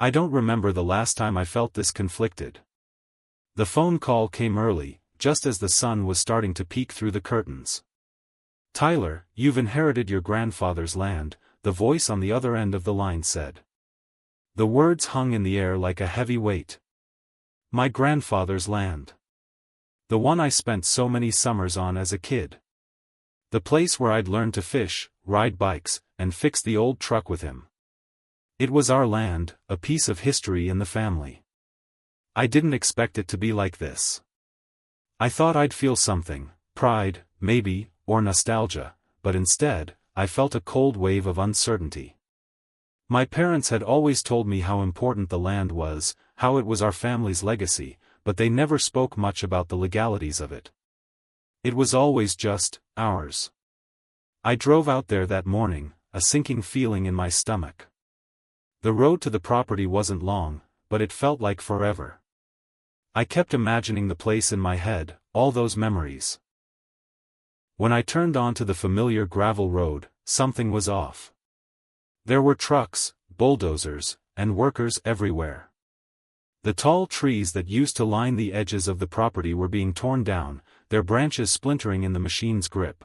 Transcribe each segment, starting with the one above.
I don't remember the last time I felt this conflicted. The phone call came early, just as the sun was starting to peek through the curtains. "Tyler, you've inherited your grandfather's land," the voice on the other end of the line said. The words hung in the air like a heavy weight. My grandfather's land. The one I spent so many summers on as a kid. The place where I'd learned to fish, ride bikes, and fix the old truck with him. It was our land, a piece of history in the family. I didn't expect it to be like this. I thought I'd feel something, pride, maybe, or nostalgia, but instead, I felt a cold wave of uncertainty. My parents had always told me how important the land was, how it was our family's legacy, but they never spoke much about the legalities of it. It was always just, ours. I drove out there that morning, a sinking feeling in my stomach. The road to the property wasn't long, but it felt like forever. I kept imagining the place in my head, all those memories. When I turned onto the familiar gravel road, something was off. There were trucks, bulldozers, and workers everywhere. The tall trees that used to line the edges of the property were being torn down, their branches splintering in the machine's grip.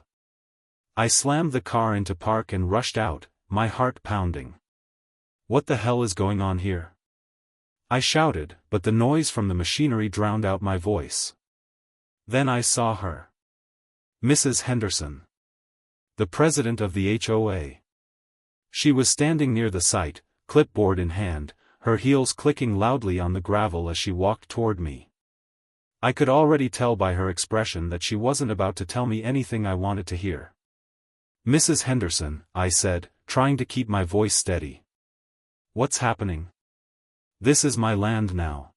I slammed the car into park and rushed out, my heart pounding. What the hell is going on here? I shouted, but the noise from the machinery drowned out my voice. Then I saw her. Mrs. Henderson. The president of the HOA. She was standing near the site, clipboard in hand, her heels clicking loudly on the gravel as she walked toward me. I could already tell by her expression that she wasn't about to tell me anything I wanted to hear. "Mrs. Henderson," I said, trying to keep my voice steady. "What's happening? This is my land now."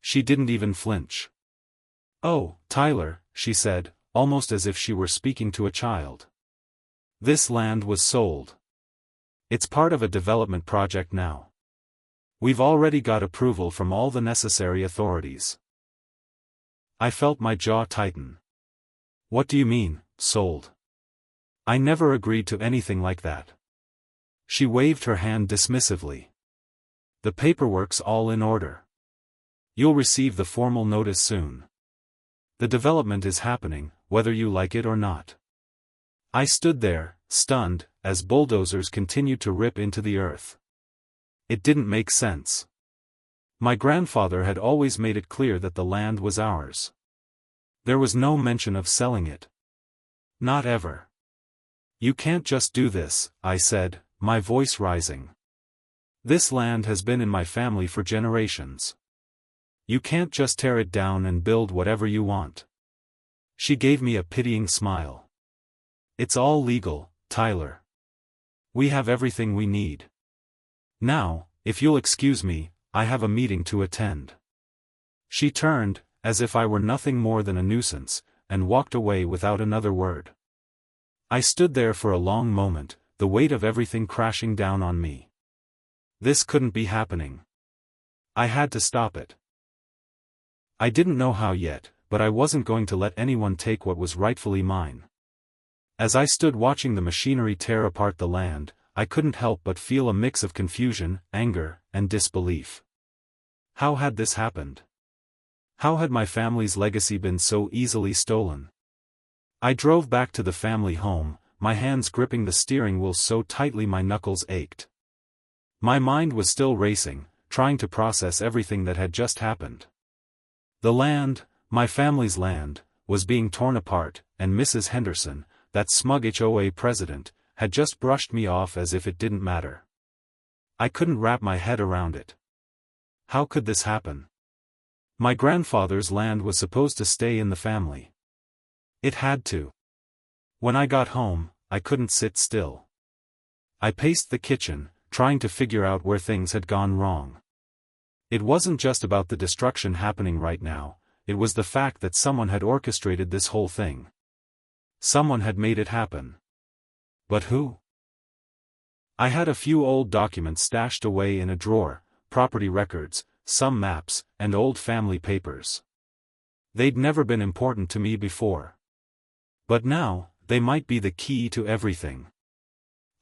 She didn't even flinch. "Oh, Tyler," she said, almost as if she were speaking to a child. "This land was sold. It's part of a development project now. We've already got approval from all the necessary authorities." I felt my jaw tighten. "What do you mean, sold? I never agreed to anything like that." She waved her hand dismissively. "The paperwork's all in order. You'll receive the formal notice soon. The development is happening, whether you like it or not." I stood there, stunned, as bulldozers continued to rip into the earth. It didn't make sense. My grandfather had always made it clear that the land was ours. There was no mention of selling it. Not ever. "You can't just do this," I said, my voice rising. "This land has been in my family for generations. You can't just tear it down and build whatever you want." She gave me a pitying smile. "It's all legal, Tyler. We have everything we need. Now, if you'll excuse me, I have a meeting to attend." She turned, as if I were nothing more than a nuisance, and walked away without another word. I stood there for a long moment, the weight of everything crashing down on me. This couldn't be happening. I had to stop it. I didn't know how yet, but I wasn't going to let anyone take what was rightfully mine. As I stood watching the machinery tear apart the land, I couldn't help but feel a mix of confusion, anger, and disbelief. How had this happened? How had my family's legacy been so easily stolen? I drove back to the family home, my hands gripping the steering wheel so tightly my knuckles ached. My mind was still racing, trying to process everything that had just happened. The land, my family's land, was being torn apart, and Mrs. Henderson, that smug HOA president, had just brushed me off as if it didn't matter. I couldn't wrap my head around it. How could this happen? My grandfather's land was supposed to stay in the family. It had to. When I got home, I couldn't sit still. I paced the kitchen, trying to figure out where things had gone wrong. It wasn't just about the destruction happening right now, it was the fact that someone had orchestrated this whole thing. Someone had made it happen. But who? I had a few old documents stashed away in a drawer, property records, some maps, and old family papers. They'd never been important to me before. But now, they might be the key to everything.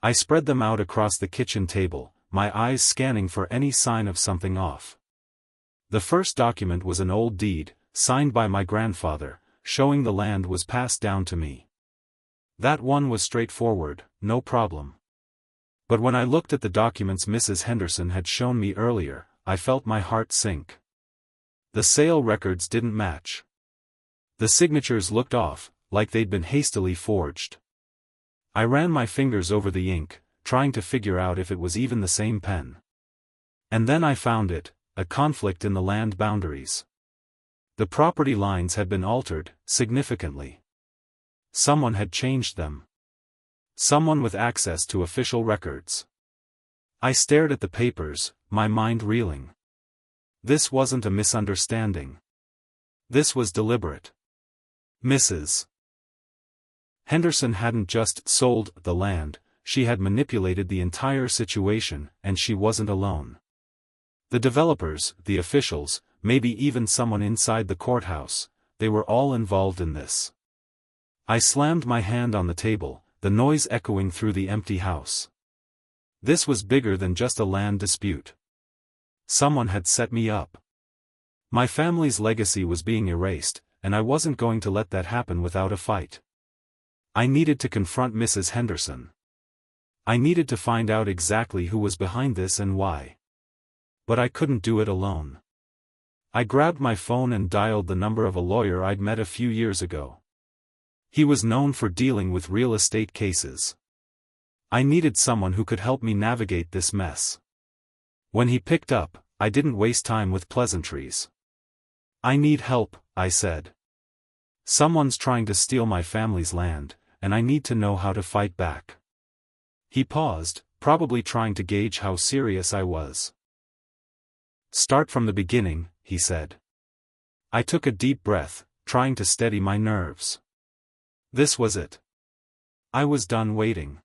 I spread them out across the kitchen table, my eyes scanning for any sign of something off. The first document was an old deed, signed by my grandfather, showing the land was passed down to me. That one was straightforward, no problem. But when I looked at the documents Mrs. Henderson had shown me earlier, I felt my heart sink. The sale records didn't match. The signatures looked off, like they'd been hastily forged. I ran my fingers over the ink, trying to figure out if it was even the same pen. And then I found it, a conflict in the land boundaries. The property lines had been altered, significantly. Someone had changed them. Someone with access to official records. I stared at the papers, my mind reeling. This wasn't a misunderstanding. This was deliberate. Mrs. Henderson hadn't just sold the land, she had manipulated the entire situation, and she wasn't alone. The developers, the officials, maybe even someone inside the courthouse, they were all involved in this. I slammed my hand on the table, the noise echoing through the empty house. This was bigger than just a land dispute. Someone had set me up. My family's legacy was being erased, and I wasn't going to let that happen without a fight. I needed to confront Mrs. Henderson. I needed to find out exactly who was behind this and why. But I couldn't do it alone. I grabbed my phone and dialed the number of a lawyer I'd met a few years ago. He was known for dealing with real estate cases. I needed someone who could help me navigate this mess. When he picked up, I didn't waste time with pleasantries. "I need help," I said. "Someone's trying to steal my family's land, and I need to know how to fight back." He paused, probably trying to gauge how serious I was. "Start from the beginning," he said. I took a deep breath, trying to steady my nerves. This was it. I was done waiting.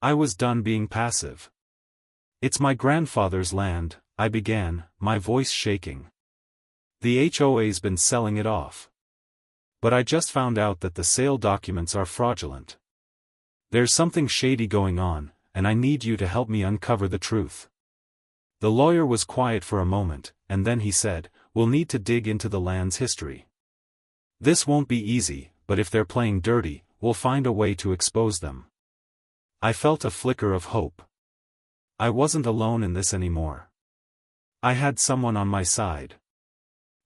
I was done being passive. "It's my grandfather's land," I began, my voice shaking. "The HOA's been selling it off. But I just found out that the sale documents are fraudulent. There's something shady going on, and I need you to help me uncover the truth." The lawyer was quiet for a moment, and then he said, "We'll need to dig into the land's history. This won't be easy, but if they're playing dirty, we'll find a way to expose them." I felt a flicker of hope. I wasn't alone in this anymore. I had someone on my side.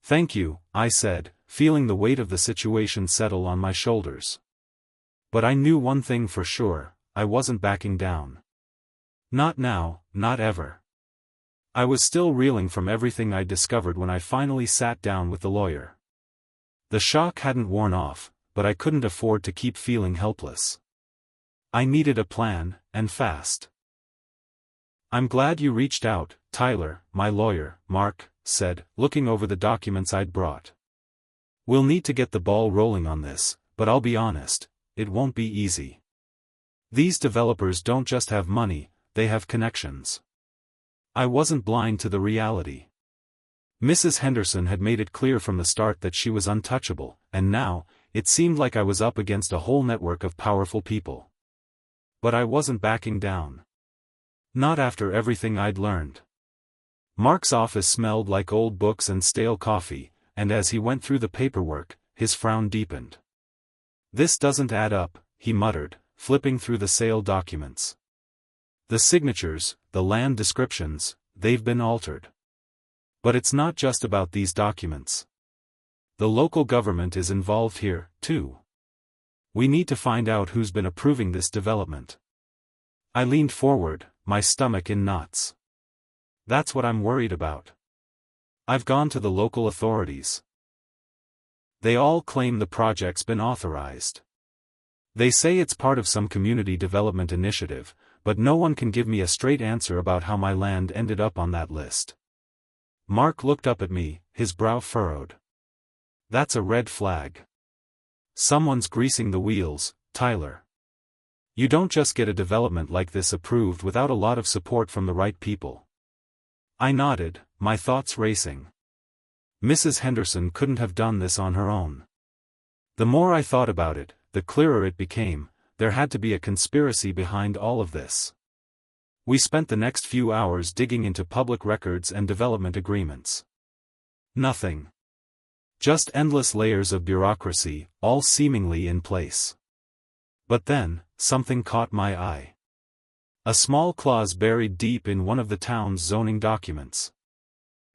"Thank you," I said, feeling the weight of the situation settle on my shoulders. But I knew one thing for sure, I wasn't backing down. Not now, not ever. I was still reeling from everything I'd discovered when I finally sat down with the lawyer. The shock hadn't worn off, but I couldn't afford to keep feeling helpless. I needed a plan, and fast. "I'm glad you reached out, Tyler," my lawyer, Mark, said, looking over the documents I'd brought. "We'll need to get the ball rolling on this, but I'll be honest, it won't be easy. These developers don't just have money, they have connections." I wasn't blind to the reality. Mrs. Henderson had made it clear from the start that she was untouchable, and now, it seemed like I was up against a whole network of powerful people. But I wasn't backing down. Not after everything I'd learned. Mark's office smelled like old books and stale coffee, and as he went through the paperwork, his frown deepened. "This doesn't add up," he muttered, flipping through the sale documents. "The signatures, the land descriptions, they've been altered. But it's not just about these documents. The local government is involved here, too. We need to find out who's been approving this development." I leaned forward, my stomach in knots. "That's what I'm worried about. I've gone to the local authorities. They all claim the project's been authorized. They say it's part of some community development initiative, but no one can give me a straight answer about how my land ended up on that list." Mark looked up at me, his brow furrowed. "That's a red flag. Someone's greasing the wheels, Tyler. You don't just get a development like this approved without a lot of support from the right people." I nodded, my thoughts racing. Mrs. Henderson couldn't have done this on her own. The more I thought about it, the clearer it became, there had to be a conspiracy behind all of this. We spent the next few hours digging into public records and development agreements. Nothing. Just endless layers of bureaucracy, all seemingly in place. But then, something caught my eye. A small clause buried deep in one of the town's zoning documents.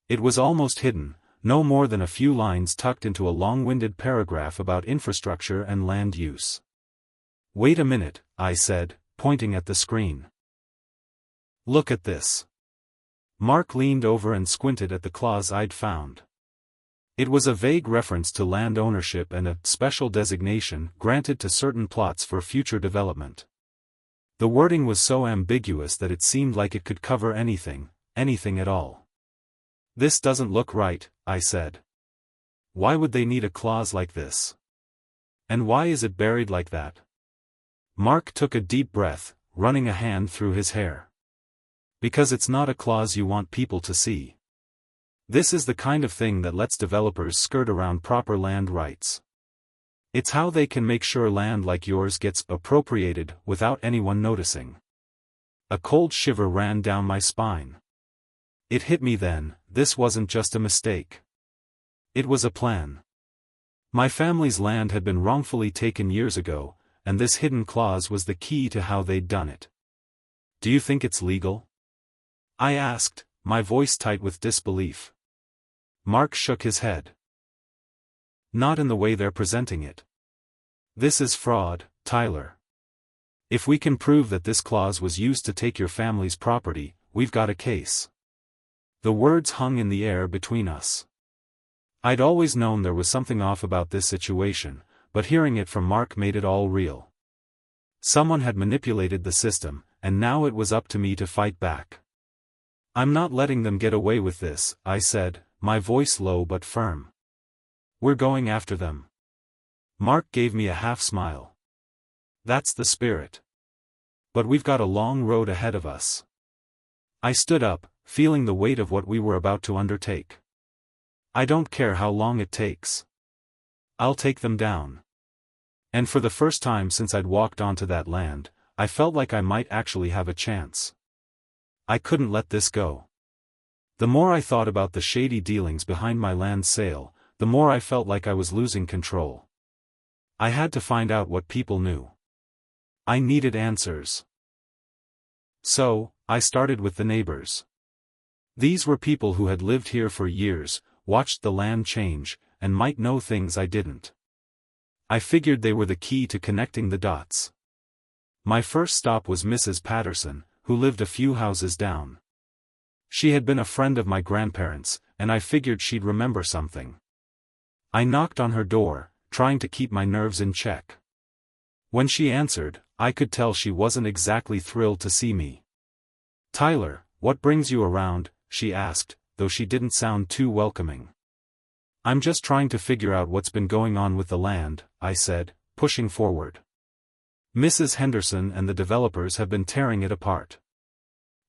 It was almost hidden, no more than a few lines tucked into a long-winded paragraph about infrastructure and land use. "Wait a minute," I said, pointing at the screen. "Look at this." Mark leaned over and squinted at the clause I'd found. It was a vague reference to land ownership and a special designation granted to certain plots for future development. The wording was so ambiguous that it seemed like it could cover anything at all. "This doesn't look right," I said. "Why would they need a clause like this? And why is it buried like that?" Mark took a deep breath, running a hand through his hair. "Because it's not a clause you want people to see. This is the kind of thing that lets developers skirt around proper land rights. It's how they can make sure land like yours gets appropriated without anyone noticing." A cold shiver ran down my spine. It hit me then, this wasn't just a mistake. It was a plan. My family's land had been wrongfully taken years ago, and this hidden clause was the key to how they'd done it. "Do you think it's legal?" I asked, my voice tight with disbelief. Mark shook his head. "Not in the way they're presenting it. This is fraud, Tyler. If we can prove that this clause was used to take your family's property, we've got a case." The words hung in the air between us. I'd always known there was something off about this situation, but hearing it from Mark made it all real. Someone had manipulated the system, and now it was up to me to fight back. "I'm not letting them get away with this," I said, my voice low but firm. "We're going after them." Mark gave me a half-smile. "That's the spirit. But we've got a long road ahead of us." I stood up, feeling the weight of what we were about to undertake. "I don't care how long it takes. I'll take them down." And for the first time since I'd walked onto that land, I felt like I might actually have a chance. I couldn't let this go. The more I thought about the shady dealings behind my land sale, the more I felt like I was losing control. I had to find out what people knew. I needed answers. So, I started with the neighbors. These were people who had lived here for years, watched the land change, and might know things I didn't. I figured they were the key to connecting the dots. My first stop was Mrs. Patterson, who lived a few houses down. She had been a friend of my grandparents', and I figured she'd remember something. I knocked on her door, trying to keep my nerves in check. When she answered, I could tell she wasn't exactly thrilled to see me. "Tyler, what brings you around?" she asked, though she didn't sound too welcoming. "I'm just trying to figure out what's been going on with the land," I said, pushing forward. "Mrs. Henderson and the developers have been tearing it apart.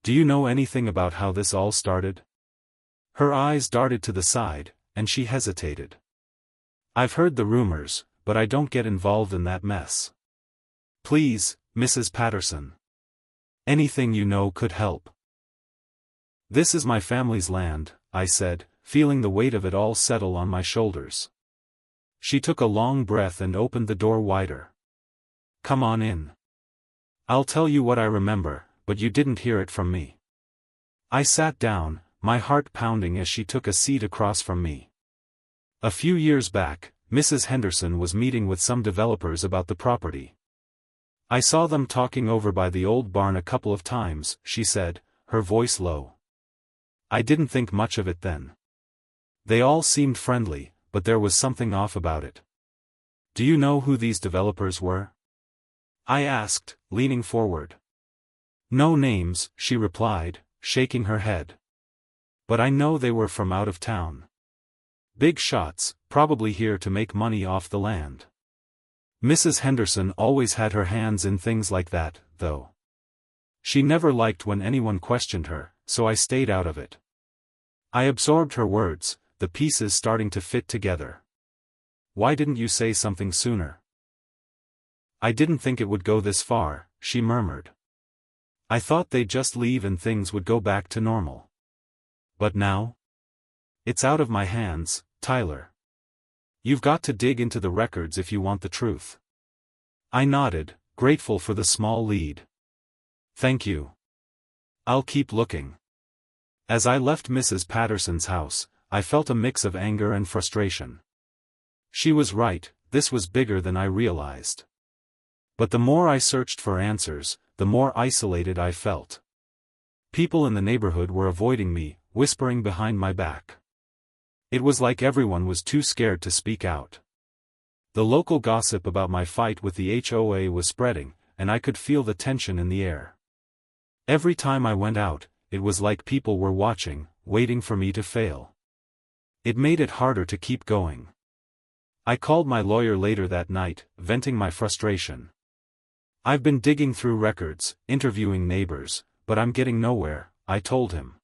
Do you know anything about how this all started?" Her eyes darted to the side, and she hesitated. "I've heard the rumors, but I don't get involved in that mess. Please, Mrs. Patterson. Anything you know could help." "This is my family's land," I said, feeling the weight of it all settle on my shoulders. She took a long breath and opened the door wider. "Come on in. I'll tell you what I remember, but you didn't hear it from me." I sat down, my heart pounding as she took a seat across from me. "A few years back, Mrs. Henderson was meeting with some developers about the property. I saw them talking over by the old barn a couple of times," she said, her voice low. "I didn't think much of it then. They all seemed friendly, but there was something off about it. Do you know who these developers were?" I asked, leaning forward. "No names," she replied, shaking her head. "But I know they were from out of town. Big shots, probably here to make money off the land. Mrs. Henderson always had her hands in things like that, though. She never liked when anyone questioned her, so I stayed out of it." I absorbed her words, the pieces starting to fit together. "Why didn't you say something sooner?" "I didn't think it would go this far," she murmured. I thought they'd just leave and things would go back to normal. But now? It's out of my hands, Tyler. You've got to dig into the records if you want the truth. I nodded, grateful for the small lead. Thank you. I'll keep looking. As I left Mrs. Patterson's house, I felt a mix of anger and frustration. She was right, this was bigger than I realized. But the more I searched for answers, the more isolated I felt. People in the neighborhood were avoiding me, whispering behind my back. It was like everyone was too scared to speak out. The local gossip about my fight with the HOA was spreading, and I could feel the tension in the air. Every time I went out, it was like people were watching, waiting for me to fail. It made it harder to keep going. I called my lawyer later that night, venting my frustration. I've been digging through records, interviewing neighbors, but I'm getting nowhere, I told him.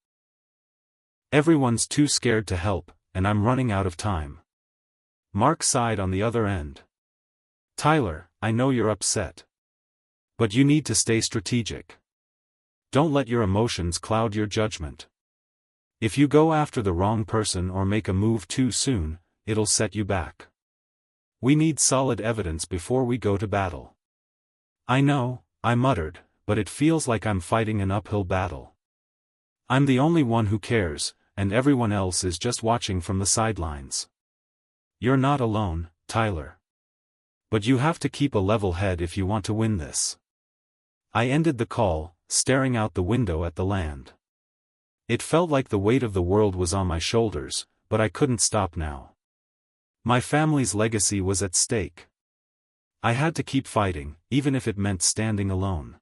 Everyone's too scared to help, and I'm running out of time. Mark sighed on the other end. Tyler, I know you're upset. But you need to stay strategic. Don't let your emotions cloud your judgment. If you go after the wrong person or make a move too soon, it'll set you back. We need solid evidence before we go to battle. I know, I muttered, but it feels like I'm fighting an uphill battle. I'm the only one who cares, and everyone else is just watching from the sidelines. You're not alone, Tyler. But you have to keep a level head if you want to win this. I ended the call, staring out the window at the land. It felt like the weight of the world was on my shoulders, but I couldn't stop now. My family's legacy was at stake. I had to keep fighting, even if it meant standing alone.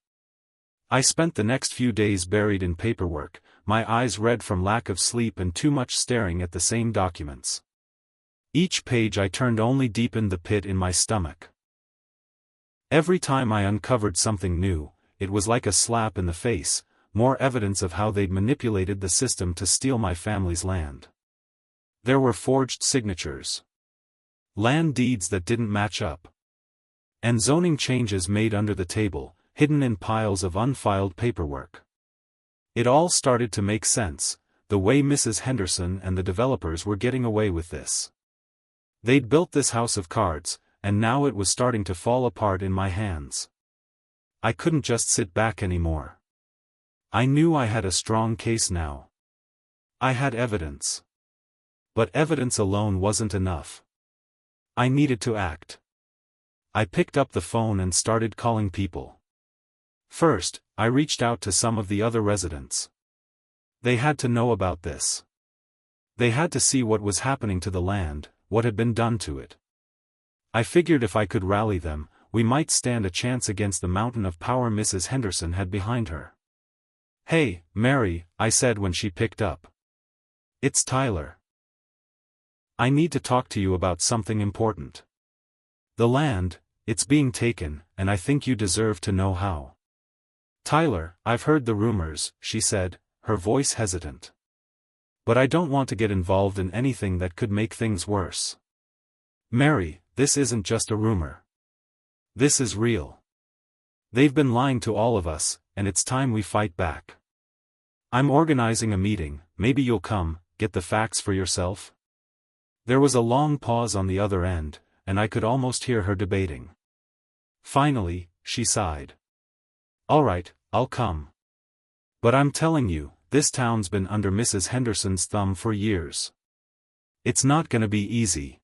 I spent the next few days buried in paperwork, my eyes red from lack of sleep and too much staring at the same documents. Each page I turned only deepened the pit in my stomach. Every time I uncovered something new, it was like a slap in the face, more evidence of how they'd manipulated the system to steal my family's land. There were forged signatures. Land deeds that didn't match up. And zoning changes made under the table, hidden in piles of unfiled paperwork. It all started to make sense, the way Mrs. Henderson and the developers were getting away with this. They'd built this house of cards, and now it was starting to fall apart in my hands. I couldn't just sit back anymore. I knew I had a strong case now. I had evidence. But evidence alone wasn't enough. I needed to act. I picked up the phone and started calling people. First, I reached out to some of the other residents. They had to know about this. They had to see what was happening to the land, what had been done to it. I figured if I could rally them, we might stand a chance against the mountain of power Mrs. Henderson had behind her. Hey, Mary, I said when she picked up. It's Tyler. I need to talk to you about something important. The land, it's being taken, and I think you deserve to know how. Tyler, I've heard the rumors, she said, her voice hesitant. But I don't want to get involved in anything that could make things worse. Mary, this isn't just a rumor. This is real. They've been lying to all of us, and it's time we fight back. I'm organizing a meeting, maybe you'll come, get the facts for yourself? There was a long pause on the other end, and I could almost hear her debating. Finally, she sighed. All right, I'll come. But I'm telling you, this town's been under Mrs. Henderson's thumb for years. It's not gonna be easy.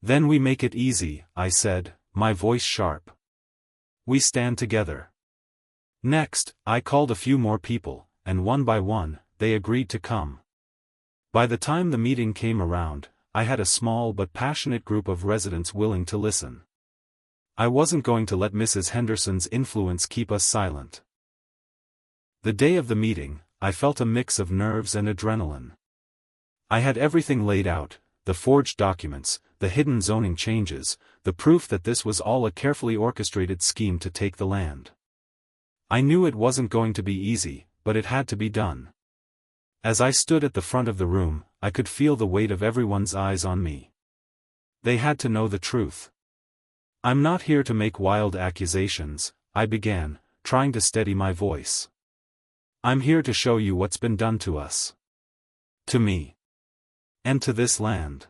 Then we make it easy, I said, my voice sharp. We stand together. Next, I called a few more people, and one by one, they agreed to come. By the time the meeting came around, I had a small but passionate group of residents willing to listen. I wasn't going to let Mrs. Henderson's influence keep us silent. The day of the meeting, I felt a mix of nerves and adrenaline. I had everything laid out, the forged documents, the hidden zoning changes, the proof that this was all a carefully orchestrated scheme to take the land. I knew it wasn't going to be easy, but it had to be done. As I stood at the front of the room, I could feel the weight of everyone's eyes on me. They had to know the truth. I'm not here to make wild accusations, I began, trying to steady my voice. "I'm here to show you what's been done to us. To me. And to this land."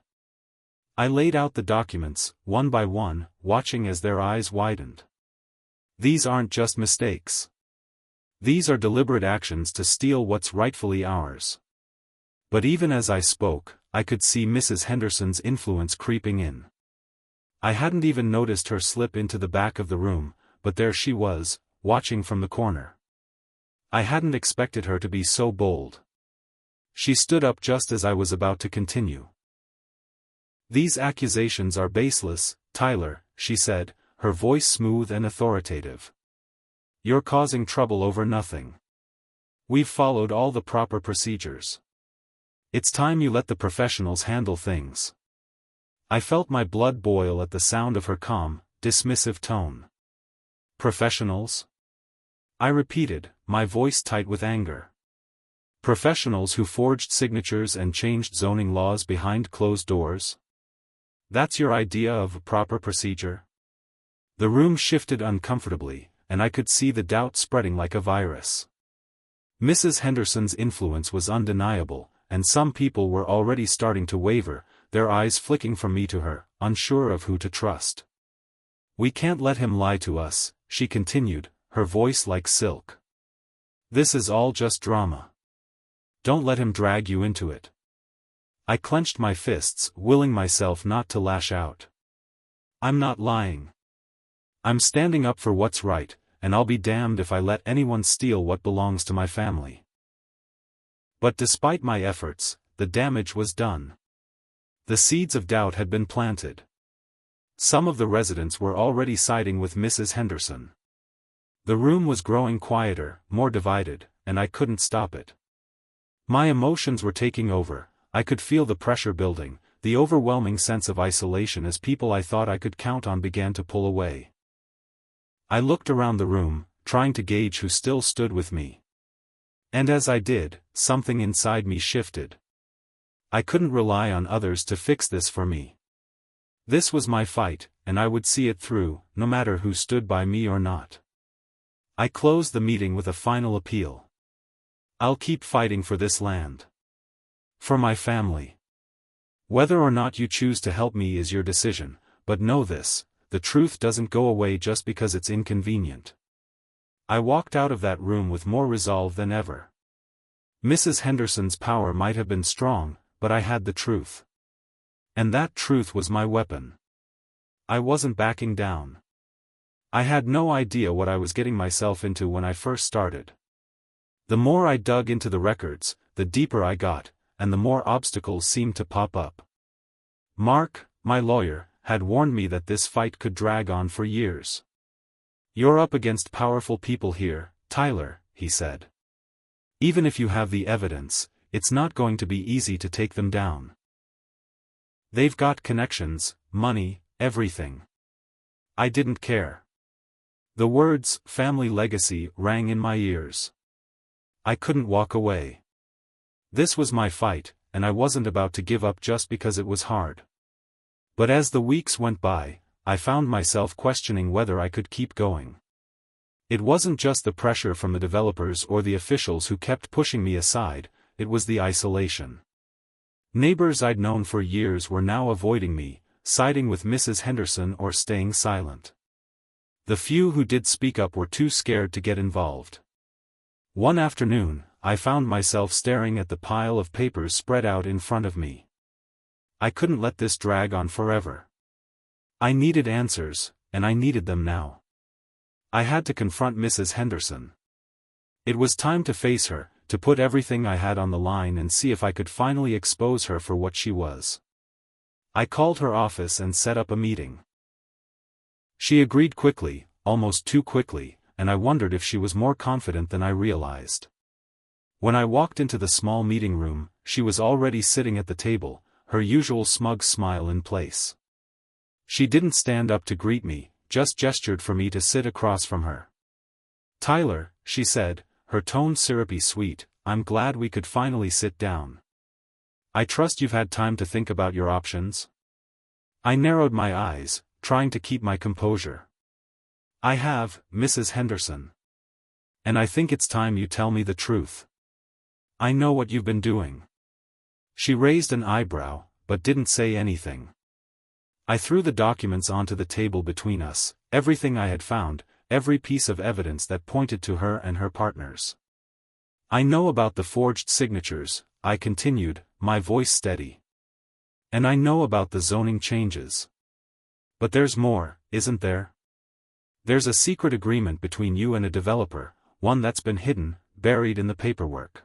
I laid out the documents, one by one, watching as their eyes widened. "These aren't just mistakes. These are deliberate actions to steal what's rightfully ours." But even as I spoke, I could see Mrs. Henderson's influence creeping in. I hadn't even noticed her slip into the back of the room, but there she was, watching from the corner. I hadn't expected her to be so bold. She stood up just as I was about to continue. "These accusations are baseless, Tyler," she said, her voice smooth and authoritative. "You're causing trouble over nothing. We've followed all the proper procedures. It's time you let the professionals handle things." I felt my blood boil at the sound of her calm, dismissive tone. "Professionals?" I repeated, my voice tight with anger. "Professionals who forged signatures and changed zoning laws behind closed doors? That's your idea of a proper procedure?" The room shifted uncomfortably, and I could see the doubt spreading like a virus. Mrs. Henderson's influence was undeniable, and some people were already starting to waver, their eyes flicking from me to her, unsure of who to trust. "We can't let him lie to us," she continued, her voice like silk. "This is all just drama. Don't let him drag you into it." I clenched my fists, willing myself not to lash out. "I'm not lying. I'm standing up for what's right, and I'll be damned if I let anyone steal what belongs to my family." But despite my efforts, the damage was done. The seeds of doubt had been planted. Some of the residents were already siding with Mrs. Henderson. The room was growing quieter, more divided, and I couldn't stop it. My emotions were taking over. I could feel the pressure building, the overwhelming sense of isolation as people I thought I could count on began to pull away. I looked around the room, trying to gauge who still stood with me. And as I did, something inside me shifted. I couldn't rely on others to fix this for me. This was my fight, and I would see it through, no matter who stood by me or not. I closed the meeting with a final appeal. "I'll keep fighting for this land. For my family. Whether or not you choose to help me is your decision, but know this, the truth doesn't go away just because it's inconvenient." I walked out of that room with more resolve than ever. Mrs. Henderson's power might have been strong, but I had the truth. And that truth was my weapon. I wasn't backing down. I had no idea what I was getting myself into when I first started. The more I dug into the records, the deeper I got, and the more obstacles seemed to pop up. Mark, my lawyer, had warned me that this fight could drag on for years. "You're up against powerful people here, Tyler," he said. "Even if you have the evidence, it's not going to be easy to take them down. They've got connections, money, everything." I didn't care. The words, family legacy, rang in my ears. I couldn't walk away. This was my fight, and I wasn't about to give up just because it was hard. But as the weeks went by, I found myself questioning whether I could keep going. It wasn't just the pressure from the developers or the officials who kept pushing me aside, it was the isolation. Neighbors I'd known for years were now avoiding me, siding with Mrs. Henderson or staying silent. The few who did speak up were too scared to get involved. One afternoon, I found myself staring at the pile of papers spread out in front of me. I couldn't let this drag on forever. I needed answers, and I needed them now. I had to confront Mrs. Henderson. It was time to face her, to put everything I had on the line and see if I could finally expose her for what she was. I called her office and set up a meeting. She agreed quickly, almost too quickly, and I wondered if she was more confident than I realized. When I walked into the small meeting room, she was already sitting at the table, her usual smug smile in place. She didn't stand up to greet me, just gestured for me to sit across from her. "Tyler," she said, her tone syrupy sweet, "I'm glad we could finally sit down. I trust you've had time to think about your options?" I narrowed my eyes, trying to keep my composure. "I have, Mrs. Henderson. And I think it's time you tell me the truth. I know what you've been doing. She raised an eyebrow, but didn't say anything. I threw the documents onto the table between us, everything I had found, every piece of evidence that pointed to her and her partners. I know about the forged signatures, I continued, my voice steady. And I know about the zoning changes. But there's more, isn't there? There's a secret agreement between you and a developer, one that's been hidden, buried in the paperwork.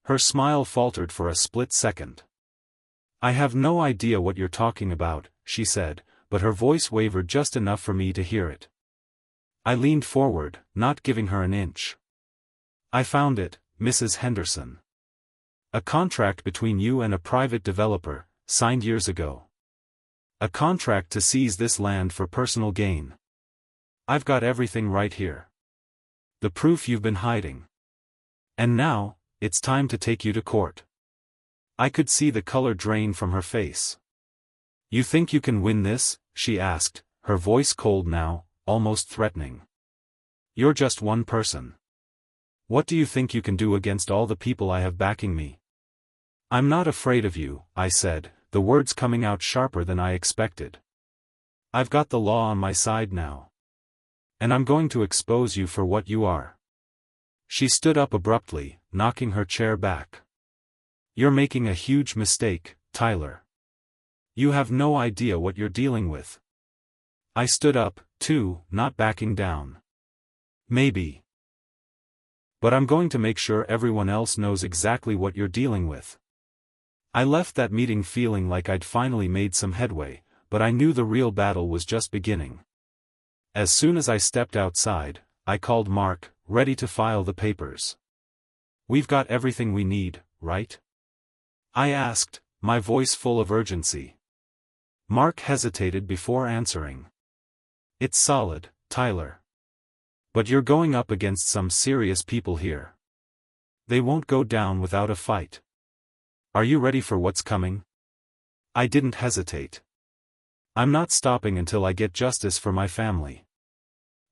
Her smile faltered for a split second. I have no idea what you're talking about, she said, but her voice wavered just enough for me to hear it. I leaned forward, not giving her an inch. I found it, Mrs. Henderson. A contract between you and a private developer, signed years ago. A contract to seize this land for personal gain. I've got everything right here. The proof you've been hiding. And now, it's time to take you to court. I could see the color drain from her face. You think you can win this? She asked, her voice cold now, almost threatening. You're just one person. What do you think you can do against all the people I have backing me? I'm not afraid of you, I said, the words coming out sharper than I expected. I've got the law on my side now. And I'm going to expose you for what you are. She stood up abruptly, knocking her chair back. You're making a huge mistake, Tyler. You have no idea what you're dealing with. I stood up, too, not backing down. Maybe. But I'm going to make sure everyone else knows exactly what you're dealing with. I left that meeting feeling like I'd finally made some headway, but I knew the real battle was just beginning. As soon as I stepped outside, I called Mark, ready to file the papers. We've got everything we need, right? I asked, my voice full of urgency. Mark hesitated before answering. It's solid, Tyler. But you're going up against some serious people here. They won't go down without a fight. Are you ready for what's coming? I didn't hesitate. I'm not stopping until I get justice for my family.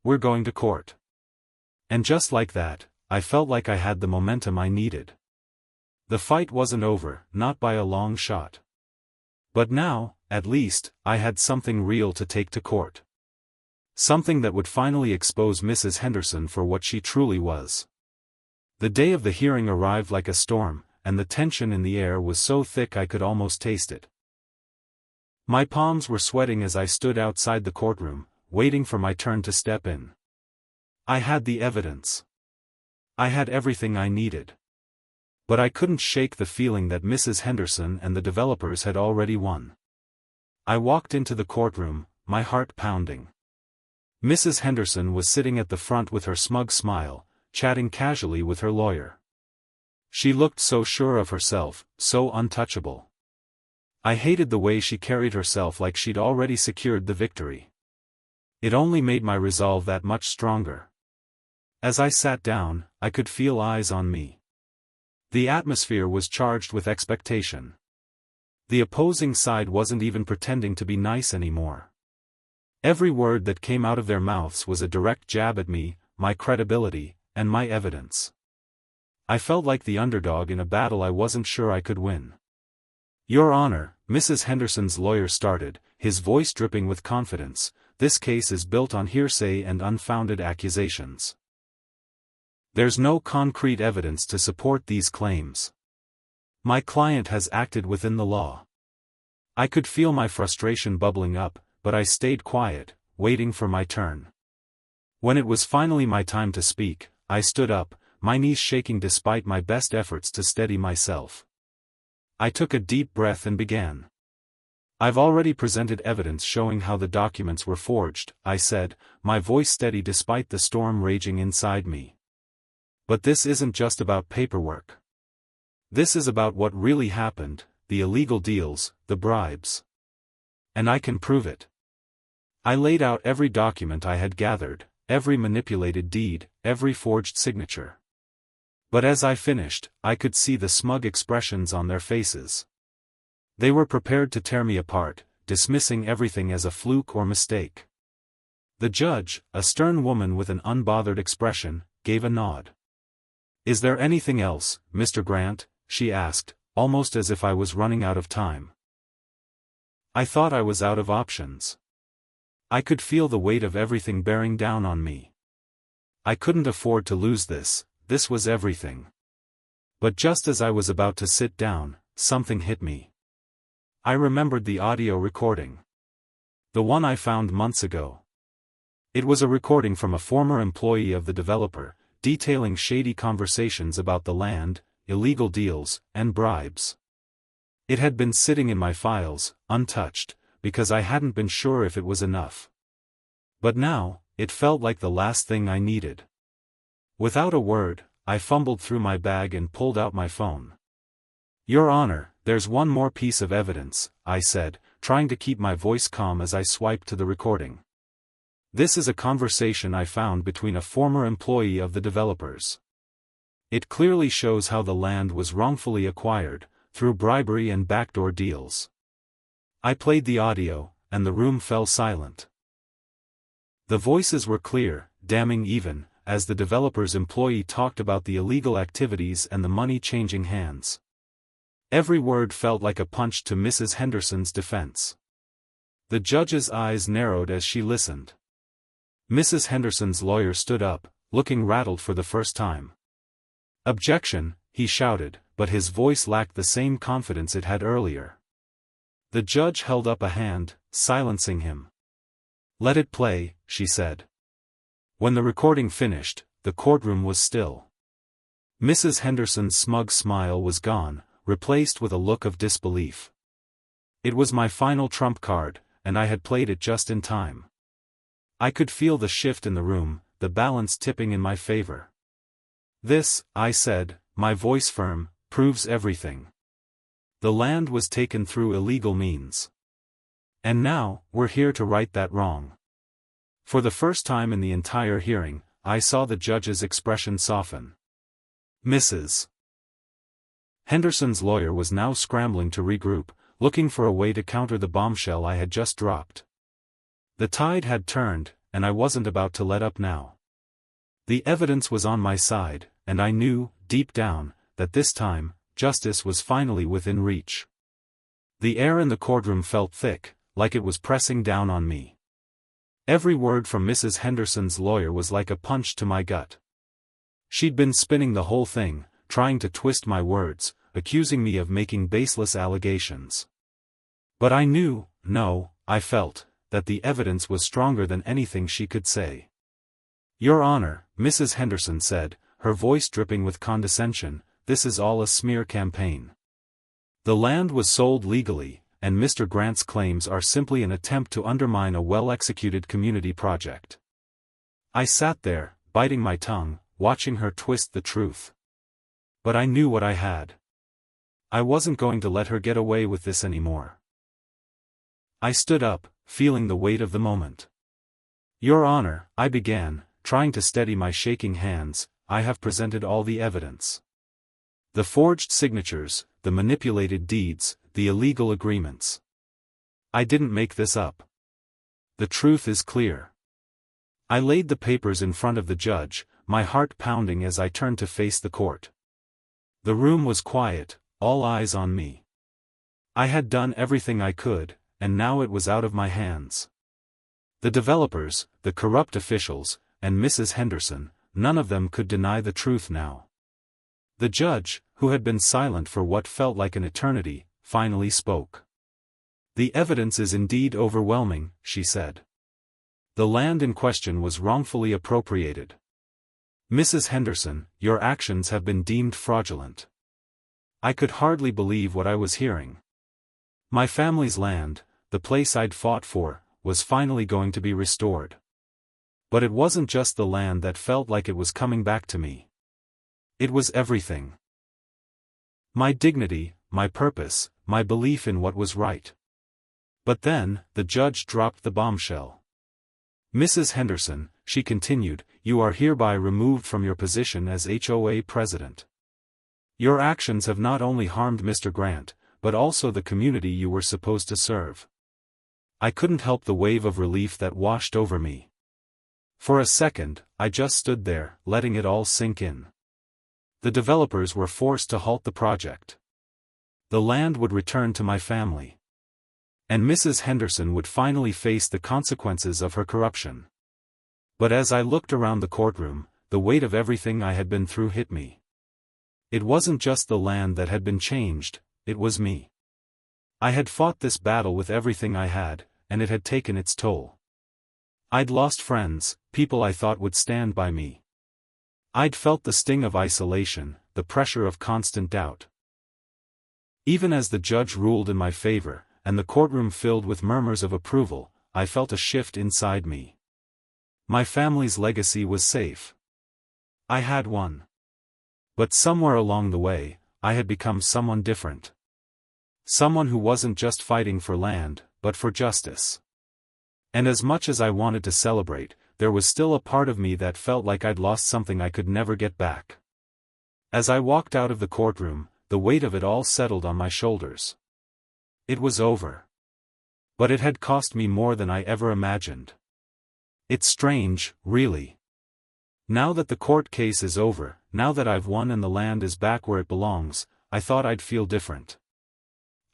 We're going to court. And just like that, I felt like I had the momentum I needed. The fight wasn't over, not by a long shot. But now, at least, I had something real to take to court. Something that would finally expose Mrs. Henderson for what she truly was. The day of the hearing arrived like a storm, and the tension in the air was so thick I could almost taste it. My palms were sweating as I stood outside the courtroom, waiting for my turn to step in. I had the evidence. I had everything I needed. But I couldn't shake the feeling that Mrs. Henderson and the developers had already won. I walked into the courtroom, my heart pounding. Mrs. Henderson was sitting at the front with her smug smile, chatting casually with her lawyer. She looked so sure of herself, so untouchable. I hated the way she carried herself like she'd already secured the victory. It only made my resolve that much stronger. As I sat down, I could feel eyes on me. The atmosphere was charged with expectation. The opposing side wasn't even pretending to be nice anymore. Every word that came out of their mouths was a direct jab at me, my credibility, and my evidence. I felt like the underdog in a battle I wasn't sure I could win. Your Honor, Mrs. Henderson's lawyer started, his voice dripping with confidence, this case is built on hearsay and unfounded accusations. There's no concrete evidence to support these claims. My client has acted within the law. I could feel my frustration bubbling up, but I stayed quiet, waiting for my turn. When it was finally my time to speak, I stood up, my knees shaking despite my best efforts to steady myself. I took a deep breath and began. I've already presented evidence showing how the documents were forged, I said, my voice steady despite the storm raging inside me. But this isn't just about paperwork. This is about what really happened, the illegal deals, the bribes. And I can prove it. I laid out every document I had gathered, every manipulated deed, every forged signature. But as I finished, I could see the smug expressions on their faces. They were prepared to tear me apart, dismissing everything as a fluke or mistake. The judge, a stern woman with an unbothered expression, gave a nod. "Is there anything else, Mr. Grant?" she asked, almost as if I was running out of time. I thought I was out of options. I could feel the weight of everything bearing down on me. I couldn't afford to lose this was everything. But just as I was about to sit down, something hit me. I remembered the audio recording. The one I found months ago. It was a recording from a former employee of the developer, detailing shady conversations about the land, illegal deals, and bribes. It had been sitting in my files, untouched, because I hadn't been sure if it was enough. But now, it felt like the last thing I needed. Without a word, I fumbled through my bag and pulled out my phone. "Your Honor, there's one more piece of evidence," I said, trying to keep my voice calm as I swiped to the recording. "This is a conversation I found between a former employee of the developers. It clearly shows how the land was wrongfully acquired, through bribery and backdoor deals." I played the audio, and the room fell silent. The voices were clear, damning even, as the developer's employee talked about the illegal activities and the money changing hands. Every word felt like a punch to Mrs. Henderson's defense. The judge's eyes narrowed as she listened. Mrs. Henderson's lawyer stood up, looking rattled for the first time. "Objection," he shouted, but his voice lacked the same confidence it had earlier. The judge held up a hand, silencing him. "Let it play," she said. When the recording finished, the courtroom was still. Mrs. Henderson's smug smile was gone, replaced with a look of disbelief. It was my final trump card, and I had played it just in time. I could feel the shift in the room, the balance tipping in my favor. "This," I said, my voice firm, "proves everything. The land was taken through illegal means. And now, we're here to right that wrong." For the first time in the entire hearing, I saw the judge's expression soften. Mrs. Henderson's lawyer was now scrambling to regroup, looking for a way to counter the bombshell I had just dropped. The tide had turned, and I wasn't about to let up now. The evidence was on my side, and I knew, deep down, that this time, justice was finally within reach. The air in the courtroom felt thick, like it was pressing down on me. Every word from Mrs. Henderson's lawyer was like a punch to my gut. She'd been spinning the whole thing, trying to twist my words, accusing me of making baseless allegations. But I knew, no, I felt, that the evidence was stronger than anything she could say. "Your Honor," Mrs. Henderson said, her voice dripping with condescension, "this is all a smear campaign. The land was sold legally, and Mr. Grant's claims are simply an attempt to undermine a well-executed community project." I sat there, biting my tongue, watching her twist the truth. But I knew what I had. I wasn't going to let her get away with this anymore. I stood up, feeling the weight of the moment. "Your Honor," I began, trying to steady my shaking hands, "I have presented all the evidence. The forged signatures, the manipulated deeds, the illegal agreements. I didn't make this up. The truth is clear." I laid the papers in front of the judge, my heart pounding as I turned to face the court. The room was quiet, all eyes on me. I had done everything I could, and now it was out of my hands. The developers, the corrupt officials, and Mrs. Henderson, none of them could deny the truth now. The judge, who had been silent for what felt like an eternity, finally spoke. "The evidence is indeed overwhelming," she said. "The land in question was wrongfully appropriated. Mrs. Henderson, your actions have been deemed fraudulent." I could hardly believe what I was hearing. My family's land, the place I'd fought for, was finally going to be restored. But it wasn't just the land that felt like it was coming back to me. It was everything. My dignity, my purpose, my belief in what was right. But then, the judge dropped the bombshell. "Mrs. Henderson," she continued, "you are hereby removed from your position as HOA president. Your actions have not only harmed Mr. Grant, but also the community you were supposed to serve." I couldn't help the wave of relief that washed over me. For a second, I just stood there, letting it all sink in. The developers were forced to halt the project. The land would return to my family. And Mrs. Henderson would finally face the consequences of her corruption. But as I looked around the courtroom, the weight of everything I had been through hit me. It wasn't just the land that had been changed, it was me. I had fought this battle with everything I had, and it had taken its toll. I'd lost friends, people I thought would stand by me. I'd felt the sting of isolation, the pressure of constant doubt. Even as the judge ruled in my favor, and the courtroom filled with murmurs of approval, I felt a shift inside me. My family's legacy was safe. I had one. But somewhere along the way, I had become someone different. Someone who wasn't just fighting for land, but for justice. And as much as I wanted to celebrate, there was still a part of me that felt like I'd lost something I could never get back. As I walked out of the courtroom, the weight of it all settled on my shoulders. It was over. But it had cost me more than I ever imagined. It's strange, really. Now that the court case is over, now that I've won and the land is back where it belongs, I thought I'd feel different.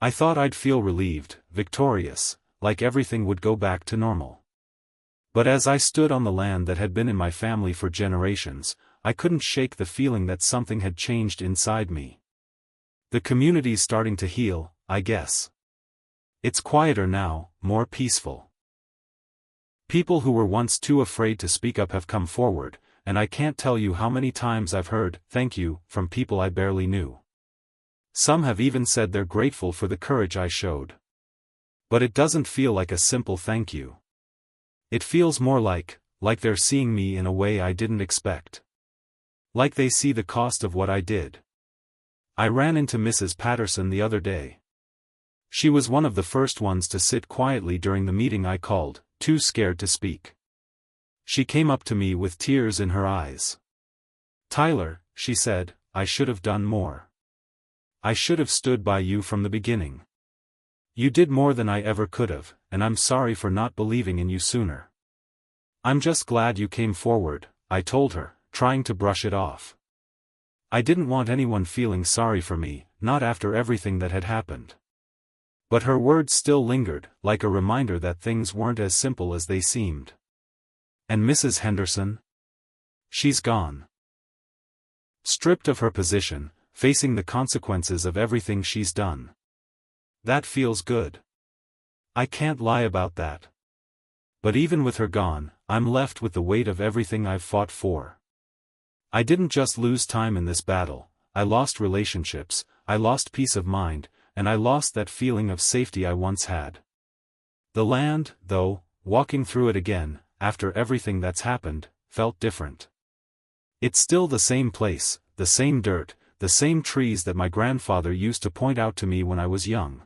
I thought I'd feel relieved, victorious, like everything would go back to normal. But as I stood on the land that had been in my family for generations, I couldn't shake the feeling that something had changed inside me. The community's starting to heal, I guess. It's quieter now, more peaceful. People who were once too afraid to speak up have come forward, and I can't tell you how many times I've heard "thank you" from people I barely knew. Some have even said they're grateful for the courage I showed. But it doesn't feel like a simple thank you. It feels more like they're seeing me in a way I didn't expect. Like they see the cost of what I did. I ran into Mrs. Patterson the other day. She was one of the first ones to sit quietly during the meeting I called, too scared to speak. She came up to me with tears in her eyes. "Tyler," she said, "I should have done more. I should have stood by you from the beginning. You did more than I ever could have, and I'm sorry for not believing in you sooner." "I'm just glad you came forward," I told her, trying to brush it off. I didn't want anyone feeling sorry for me, not after everything that had happened. But her words still lingered, like a reminder that things weren't as simple as they seemed. "And Mrs. Henderson? She's gone. Stripped of her position, facing the consequences of everything she's done. That feels good. I can't lie about that. But even with her gone, I'm left with the weight of everything I've fought for. I didn't just lose time in this battle, I lost relationships, I lost peace of mind, and I lost that feeling of safety I once had. The land, though, walking through it again, after everything that's happened, felt different. It's still the same place, the same dirt, the same trees that my grandfather used to point out to me when I was young.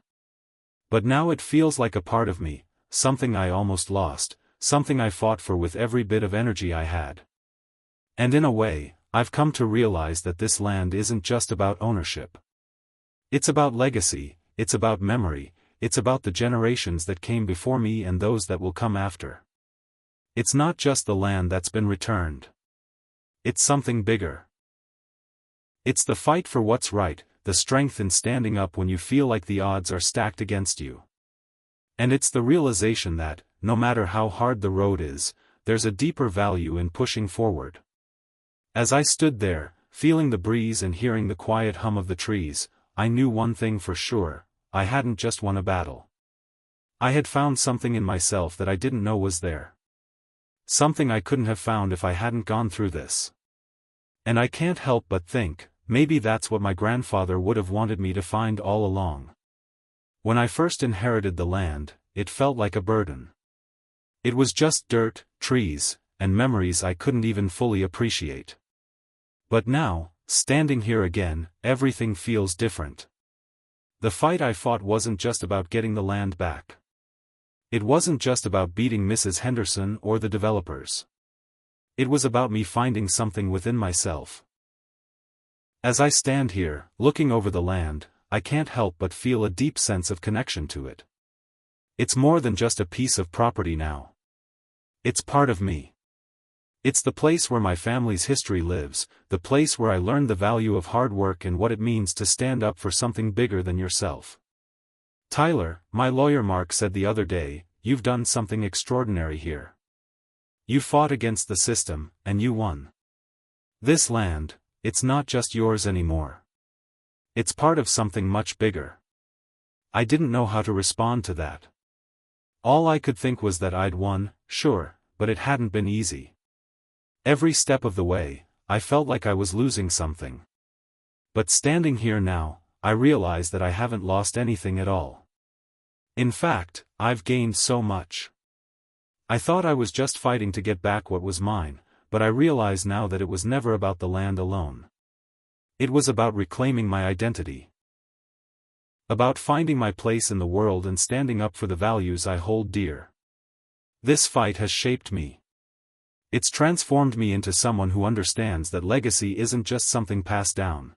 But now it feels like a part of me, something I almost lost, something I fought for with every bit of energy I had. And in a way, I've come to realize that this land isn't just about ownership. It's about legacy, it's about memory, it's about the generations that came before me and those that will come after. It's not just the land that's been returned. It's something bigger. It's the fight for what's right, the strength in standing up when you feel like the odds are stacked against you. And it's the realization that, no matter how hard the road is, there's a deeper value in pushing forward. As I stood there, feeling the breeze and hearing the quiet hum of the trees, I knew one thing for sure: I hadn't just won a battle. I had found something in myself that I didn't know was there. Something I couldn't have found if I hadn't gone through this. And I can't help but think, maybe that's what my grandfather would have wanted me to find all along. When I first inherited the land, it felt like a burden. It was just dirt, trees, and memories I couldn't even fully appreciate. But now, standing here again, everything feels different. The fight I fought wasn't just about getting the land back. It wasn't just about beating Mrs. Henderson or the developers. It was about me finding something within myself. As I stand here, looking over the land, I can't help but feel a deep sense of connection to it. It's more than just a piece of property now. It's part of me. It's the place where my family's history lives, the place where I learned the value of hard work and what it means to stand up for something bigger than yourself. Tyler, my lawyer Mark said the other day, you've done something extraordinary here. You fought against the system, and you won. This land, it's not just yours anymore. It's part of something much bigger. I didn't know how to respond to that. All I could think was that I'd won, sure, but it hadn't been easy. Every step of the way, I felt like I was losing something. But standing here now, I realize that I haven't lost anything at all. In fact, I've gained so much. I thought I was just fighting to get back what was mine, but I realize now that it was never about the land alone. It was about reclaiming my identity. About finding my place in the world and standing up for the values I hold dear. This fight has shaped me. It's transformed me into someone who understands that legacy isn't just something passed down.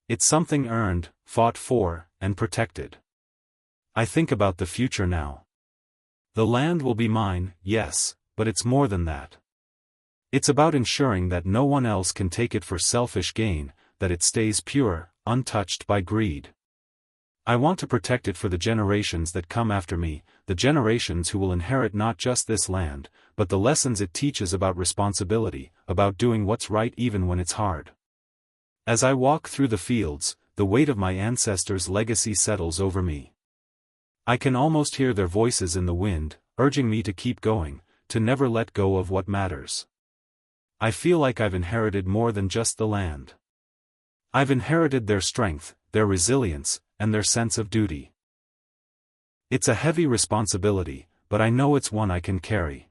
It's something earned, fought for, and protected. I think about the future now. The land will be mine, yes, but it's more than that. It's about ensuring that no one else can take it for selfish gain, that it stays pure, untouched by greed. I want to protect it for the generations that come after me, the generations who will inherit not just this land, but the lessons it teaches about responsibility, about doing what's right even when it's hard. As I walk through the fields, the weight of my ancestors' legacy settles over me. I can almost hear their voices in the wind, urging me to keep going, to never let go of what matters. I feel like I've inherited more than just the land. I've inherited their strength, their resilience, and their sense of duty. It's a heavy responsibility, but I know it's one I can carry.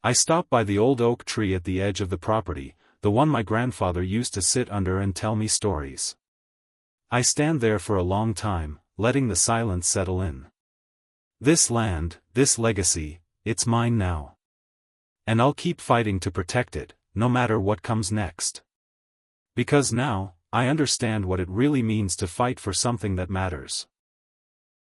I stop by the old oak tree at the edge of the property, the one my grandfather used to sit under and tell me stories. I stand there for a long time, letting the silence settle in. This land, this legacy, it's mine now. And I'll keep fighting to protect it, no matter what comes next. Because now, I understand what it really means to fight for something that matters.